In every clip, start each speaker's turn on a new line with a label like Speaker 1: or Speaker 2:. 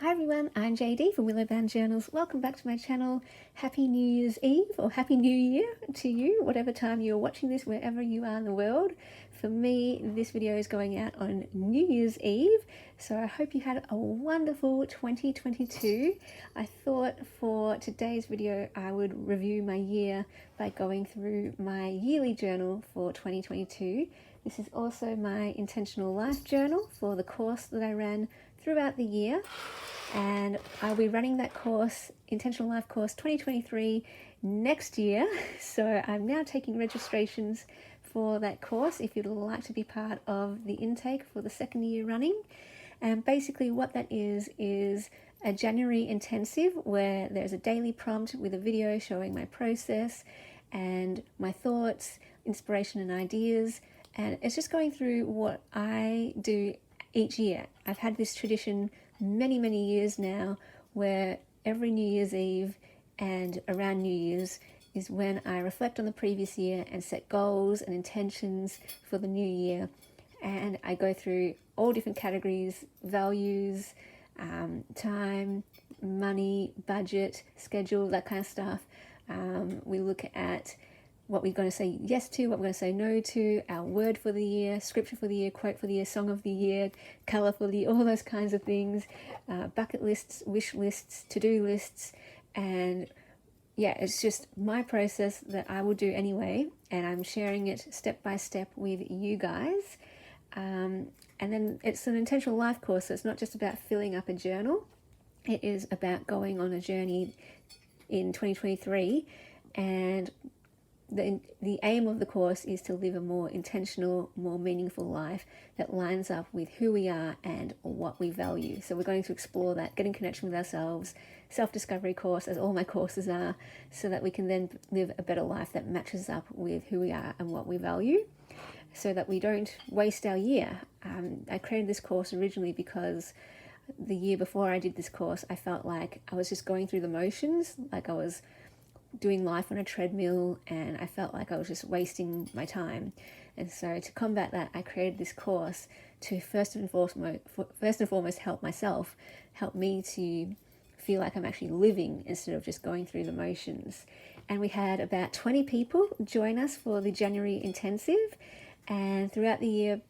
Speaker 1: Hi everyone, I'm JD from Willow Journals. Welcome back to my channel. Happy New Year's Eve or Happy New Year to you, whatever time you're watching this, wherever you are in the world. For me, this video is going out on New Year's Eve, so I hope you had a wonderful 2022. I thought for today's video I would review my year by going through my yearly journal for 2022. This is also my intentional life journal for the course that I ran throughout the year, and I'll be running that course, Intentional Life Course 2023, next year. So I'm now taking registrations for that course if you'd like to be part of the intake for the second year running. And basically what that is a January intensive where there's a daily prompt with a video showing my process and my thoughts, inspiration and ideas. And it's just going through what I do each year. I've had this tradition many years now where every New Year's Eve and around New Year's is when I reflect on the previous year and set goals and intentions for the new year. And I go through all different categories: values, time, money, budget, schedule, that kind of stuff. We look at what we're going to say yes to, what we're going to say no to, our word for the year, scripture for the year, quote for the year, song of the year, color for the year, all those kinds of things, bucket lists, wish lists, to-do lists. And yeah, it's just my process that I will do anyway, and I'm sharing it step by step with you guys. And then it's an intentional life course, so it's not just about filling up a journal. It is about going on a journey in 2023, and the aim of the course is to live a more intentional, more meaningful life that lines up with who we are and what we value. So we're going to explore that, get in connection with ourselves, self-discovery course, as all my courses are, so that we can then live a better life that matches up with who we are and what we value, so that we don't waste our year. I created this course originally because the year before I did this course, I felt like I was just going through the motions, like I was doing life on a treadmill, and I felt like I was just wasting my time. And so to combat that, I created this course to first and foremost help myself, help me to feel like I'm actually living instead of just going through the motions. And we had about 20 people join us for the January intensive, and throughout the year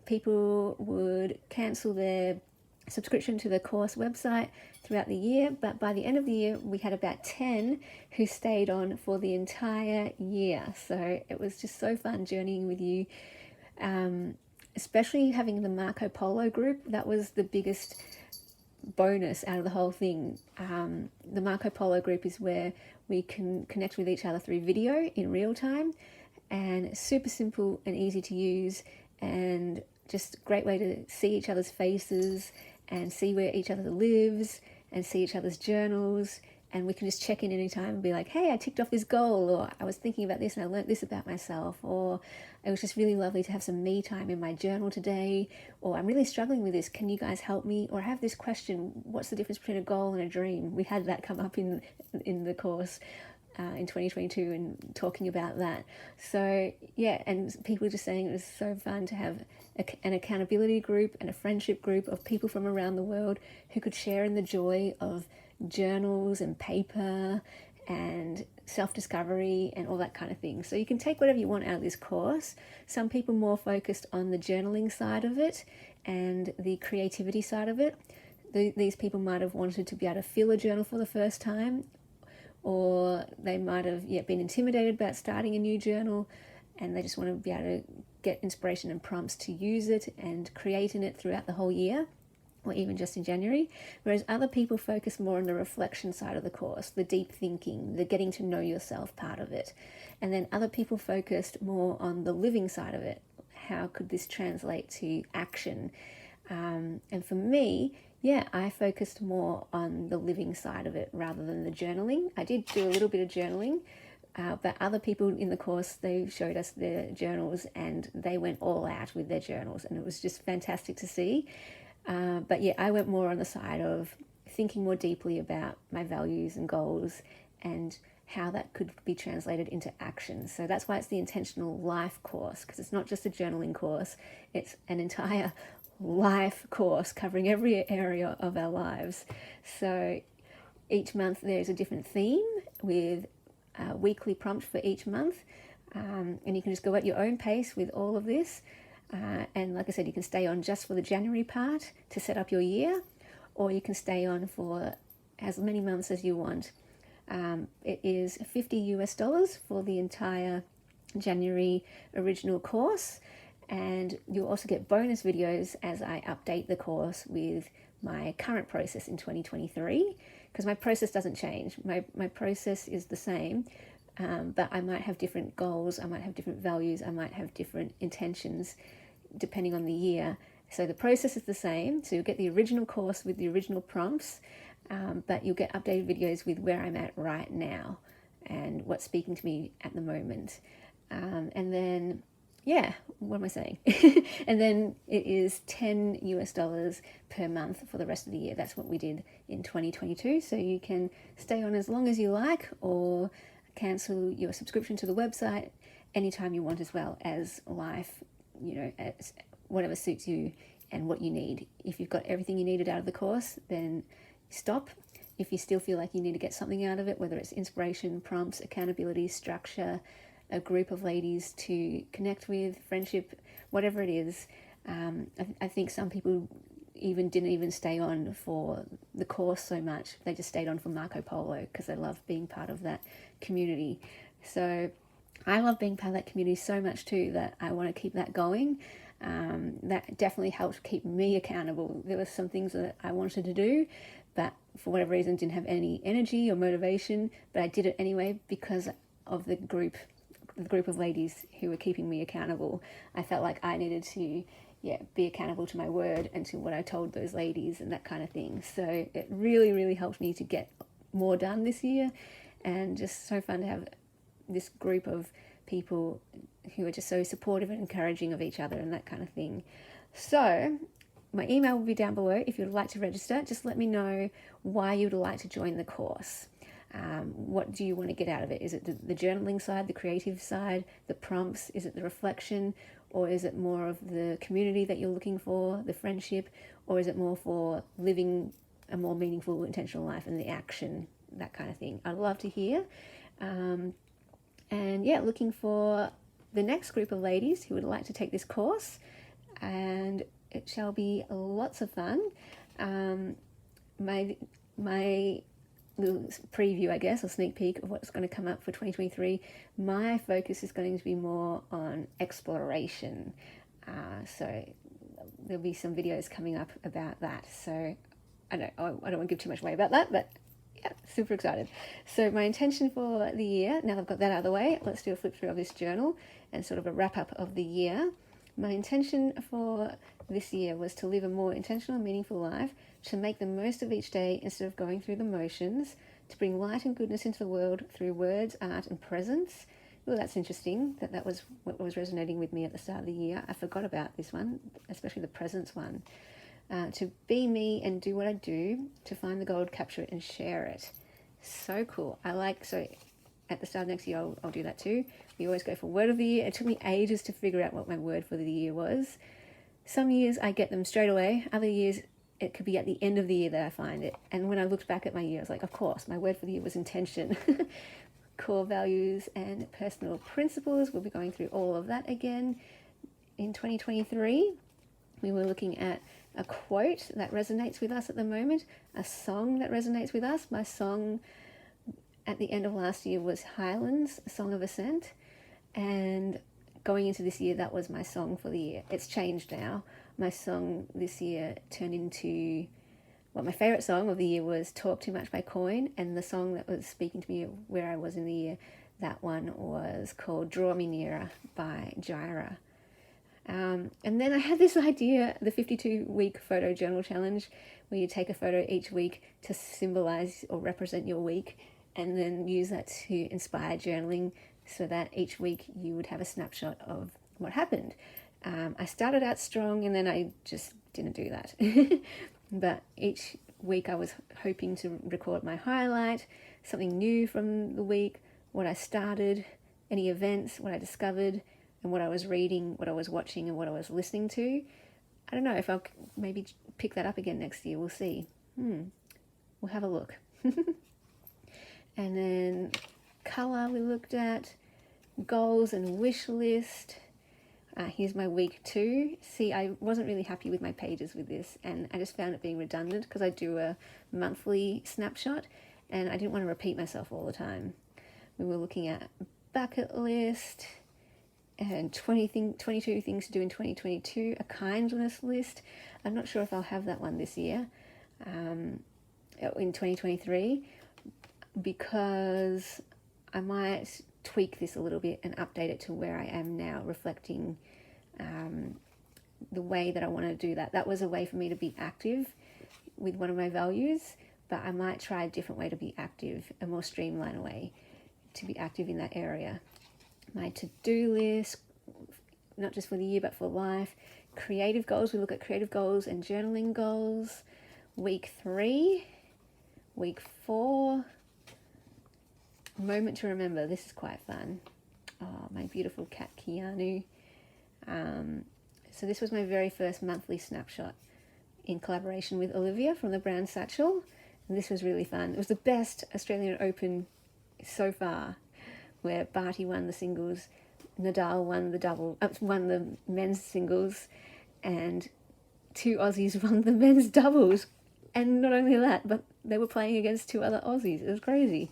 Speaker 1: people would cancel their subscription to the course website throughout the year, but by the end of the year we had about 10 who stayed on for the entire year. So it was just so fun journeying with you, especially having the Marco Polo group. That was the biggest bonus out of the whole thing. The Marco Polo group is where we can connect with each other through video in real time, and super simple and easy to use, and just a great way to see each other's faces and see where each other lives and see each other's journals. And we can just check in anytime and be like, hey, I ticked off this goal, or I was thinking about this and I learned this about myself, or it was just really lovely to have some me time in my journal today, or I'm really struggling with this, can you guys help me? Or I have this question, what's the difference between a goal and a dream? We had that come up in the course in 2022 and talking about that. So yeah, and people were just saying it was so fun to have an accountability group and a friendship group of people from around the world who could share in the joy of journals and paper and self-discovery and all that kind of thing. So you can take whatever you want out of this course. Some people more focused on the journaling side of it and the creativity side of it. These people might have wanted to be able to fill a journal for the first time, or they might have been intimidated about starting a new journal, and they just want to be able to get inspiration and prompts to use it and create in it throughout the whole year, or even just in January. Whereas other people focus more on the reflection side of the course, the deep thinking, the getting to know yourself part of it. And then other people focused more on the living side of it. How could this translate to action? And for me, I focused more on the living side of it rather than the journaling. I did do a little bit of journaling, but other people in the course, they showed us their journals and they went all out with their journals, and it was just fantastic to see. But I went more on the side of thinking more deeply about my values and goals and how that could be translated into action. So that's why it's the Intentional Life course, because it's not just a journaling course, it's an entire life course covering every area of our lives. So each month there's a different theme with a weekly prompt for each month, and you can just go at your own pace with all of this. And like I said, you can stay on just for the January part to set up your year, or you can stay on for as many months as you want. It is $50 for the entire January original course, and you'll also get bonus videos as I update the course with my current process in 2023, because my process doesn't change. My process is the same, but I might have different goals, I might have different values, I might have different intentions depending on the year. So the process is the same, so you'll get the original course with the original prompts, but you'll get updated videos with where I'm at right now and what's speaking to me at the moment. And then, yeah, what am I saying? And then it is $10 per month for the rest of the year. That's what we did in 2022. So you can stay on as long as you like, or cancel your subscription to the website anytime you want, as well as life, as whatever suits you and what you need. If you've got everything you needed out of the course, then stop. If you still feel like you need to get something out of it, whether it's inspiration, prompts, accountability, structure, a group of ladies to connect with, friendship, whatever it is. I think some people didn't even stay on for the course so much. They just stayed on for Marco Polo because they love being part of that community. So I love being part of that community so much too that I want to keep that going. That definitely helped keep me accountable. There were some things that I wanted to do, but for whatever reason didn't have any energy or motivation, but I did it anyway because of the group of ladies who were keeping me accountable. I felt like I needed to be accountable to my word and to what I told those ladies and that kind of thing. So it really, really helped me to get more done this year, and just so fun to have this group of people who are just so supportive and encouraging of each other and that kind of thing. So my email will be down below if you'd like to register. Just let me know why you'd like to join the course. What do you want to get out of it? Is it the journaling side, the creative side, the prompts? Is it the reflection? Or is it more of the community that you're looking for, the friendship? Or is it more for living a more meaningful, intentional life and the action, that kind of thing? I'd love to hear. And yeah, looking for the next group of ladies who would like to take this course, and it shall be lots of fun. My little preview, I guess, or sneak peek of what's going to come up for 2023, my focus is going to be more on exploration. So there'll be some videos coming up about that. So I don't want to give too much away about that, but yeah, super excited. So my intention for the year, now that I've got that out of the way, let's do a flip through of this journal and sort of a wrap up of the year. My intention for this year was to live a more intentional and meaningful life, to make the most of each day instead of going through the motions, to bring light and goodness into the world through words, art and presence. Well, that's interesting that was what was resonating with me at the start of the year. I forgot about this one, especially the presence one. To be me and do what I do, to find the gold, capture it and share it. So cool. So at the start of next year, I'll do that too. We always go for word of the year. It took me ages to figure out what my word for the year was. Some years I get them straight away. Other years it could be at the end of the year that I find it. And when I looked back at my year, I was like, of course, my word for the year was intention. Core values and personal principles. We'll be going through all of that again in 2023. We were looking at a quote that resonates with us at the moment, a song that resonates with us. My song at the end of last year was Highlands, A Song of Ascent, and going into this year, that was my song for the year. It's changed now. My song this year turned into, my favorite song of the year was Talk Too Much by Coin, and the song that was speaking to me where I was in the year, that one was called Draw Me Nearer by Jireh. And then I had this idea, the 52-week photo journal challenge, where you take a photo each week to symbolize or represent your week, and then use that to inspire journaling so that each week you would have a snapshot of what happened. I started out strong and then I just didn't do that. But each week I was hoping to record my highlight, something new from the week, what I started, any events, what I discovered, and what I was reading, what I was watching, and what I was listening to. I don't know if I'll maybe pick that up again next year. We'll see. We'll have a look. And then colour we looked at, goals and wish list. Here's my week 2. See, I wasn't really happy with my pages with this, and I just found it being redundant because I do a monthly snapshot and I didn't want to repeat myself all the time. We were looking at bucket list and 22 things to do in 2022, a kindness list. I'm not sure if I'll have that one this year, in 2023, because I might tweak this a little bit and update it to where I am now, reflecting the way that I want to do that. That was a way for me to be active with one of my values, but I might try a different way to be active, a more streamlined way to be active in that area. My to-do list, not just for the year but for life. Creative goals, we look at creative goals and journaling goals. Week 3, week 4, moment to remember. This is quite fun. Oh, my beautiful cat Keanu. So this was my very first monthly snapshot in collaboration with Olivia from the brand Satchel, and this was really fun. It was the best Australian Open so far, where Barty won the singles, Nadal won the men's singles, and 2 Aussies won the men's doubles. And not only that, but they were playing against 2 other Aussies. It was crazy.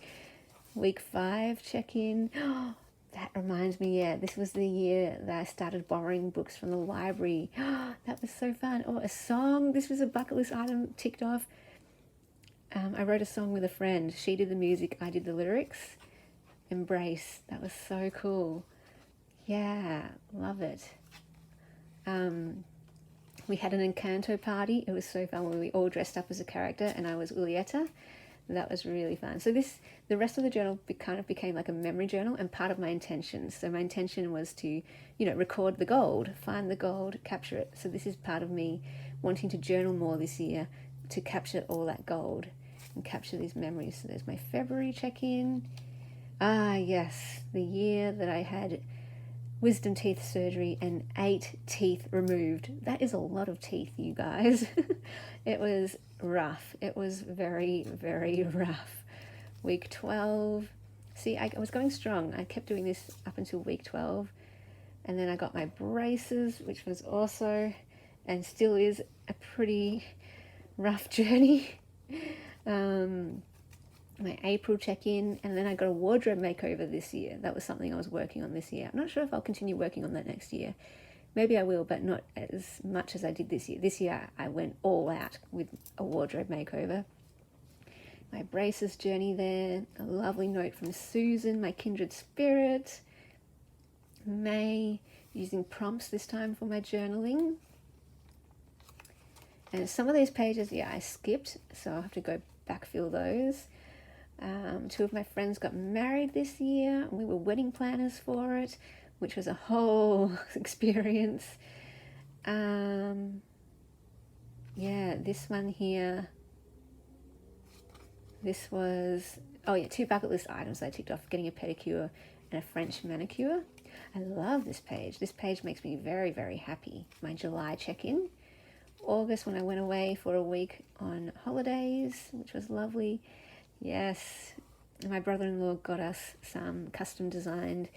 Speaker 1: Week 5 check-in. Oh, that reminds me, yeah, this was the year that I started borrowing books from the library. Oh, that was so fun. Oh, a song. This was a bucket list item ticked off. I wrote a song with a friend. She did the music, I did the lyrics. Embrace. That was so cool. Yeah, love it. We had an Encanto party. It was so fun when we all dressed up as a character, and I was Ulieta. That was really fun. So the rest of the journal kind of became like a memory journal and part of my intentions. So my intention was to, record the gold, find the gold, capture it. So this is part of me wanting to journal more this year, to capture all that gold and capture these memories. So there's my February check-in. Ah, yes, the year that I had wisdom teeth surgery and 8 teeth removed. That is a lot of teeth, you guys. It was rough. It was very, very rough. Week 12. See, I was going strong. I kept doing this up until week 12. And then I got my braces, which was also, and still is, a pretty rough journey. My April check-in, and then I got a wardrobe makeover this year. That was something I was working on this year. I'm not sure if I'll continue working on that next year. Maybe I will, but not as much as I did this year. This year I went all out with a wardrobe makeover. My braces journey there, a lovely note from Susan, my kindred spirit. May, using prompts this time for my journaling. And some of these pages, yeah, I skipped, so I'll have to go backfill those. 2 of my friends got married this year, and we were wedding planners for it, which was a whole experience. Yeah, this one here, this was, 2 bucket list items I ticked off: getting a pedicure and a French manicure. I love this page. This page makes me very, very happy. My July check-in. August, when I went away for a week on holidays, which was lovely. Yes, my brother-in-law got us some custom designed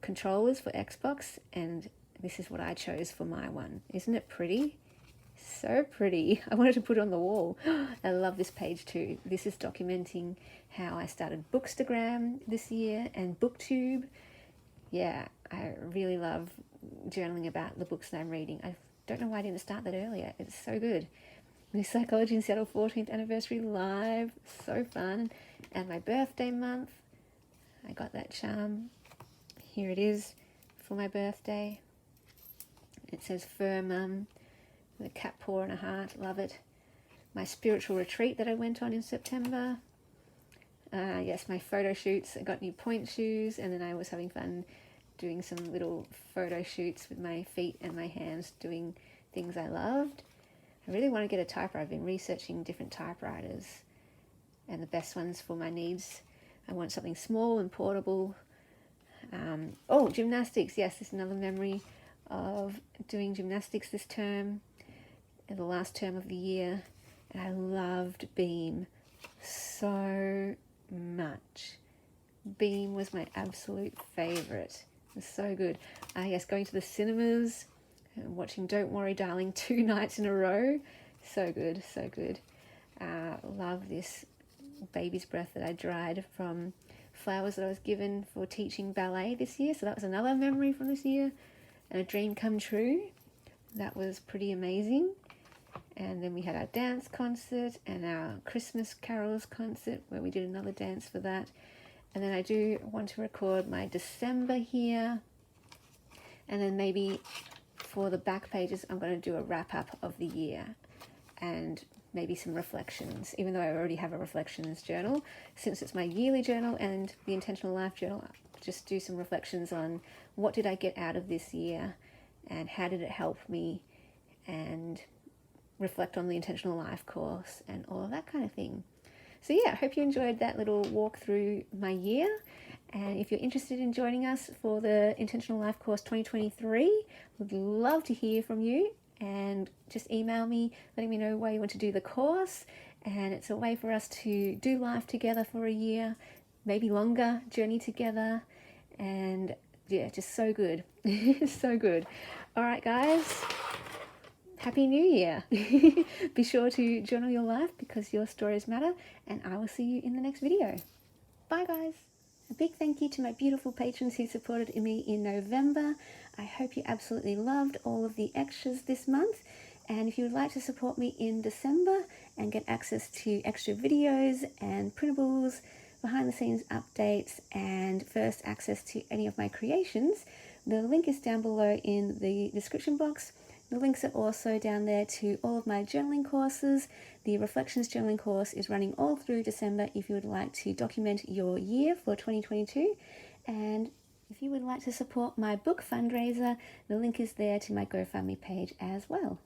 Speaker 1: controllers for Xbox, and this is what I chose for my one. Isn't it pretty? So pretty. I wanted to put it on the wall. I love this page too. This is documenting how I started Bookstagram this year and BookTube. Yeah, I really love journaling about the books that I'm reading. I don't know why I didn't start that earlier. It's so good. My Psychology in Seattle 14th anniversary live, so fun. And my birthday month, I got that charm. Here it is for my birthday. It says Fur Mum, with a cat paw and a heart, love it. My spiritual retreat that I went on in September. Yes, my photo shoots, I got new point shoes, and then I was having fun doing some little photo shoots with my feet and my hands, doing things I loved. I really want to get a typewriter. I've been researching different typewriters and the best ones for my needs. I want something small and portable. Gymnastics. Yes, this is another memory of doing gymnastics this term. in the last term of the year, and I loved Beam so much. Beam was my absolute favourite. It was so good. Yes, going to the cinemas and watching Don't Worry Darling 2 nights in a row. So good, so good. Love this baby's breath that I dried from flowers that I was given for teaching ballet this year. So that was another memory from this year, and a dream come true. That was pretty amazing. And then we had our dance concert and our Christmas carols concert where we did another dance for that. And then I do want to record my December here. And then maybe for the back pages, I'm going to do a wrap up of the year and maybe some reflections, even though I already have a reflections journal. Since it's my yearly journal and the Intentional Life journal, I'll just do some reflections on what did I get out of this year and how did it help me, and reflect on the Intentional Life course and all of that kind of thing. So yeah, I hope you enjoyed that little walk through my year. And if you're interested in joining us for the Intentional Life course 2023, would love to hear from you. And just email me, letting me know why you want to do the course. And it's a way for us to do life together for a year, maybe longer, journey together. And yeah, just so good. So good. All right, guys. Happy New Year. Be sure to journal your life because your stories matter, and I will see you in the next video. Bye, guys. A big thank you to my beautiful patrons who supported me in November. I hope you absolutely loved all of the extras this month. And if you would like to support me in December and get access to extra videos and printables, behind the scenes updates, and first access to any of my creations, the link is down below in the description box. The links are also down there to all of my journaling courses. The Reflections journaling course is running all through December if you would like to document your year for 2022. And if you would like to support my book fundraiser, the link is there to my GoFundMe page as well.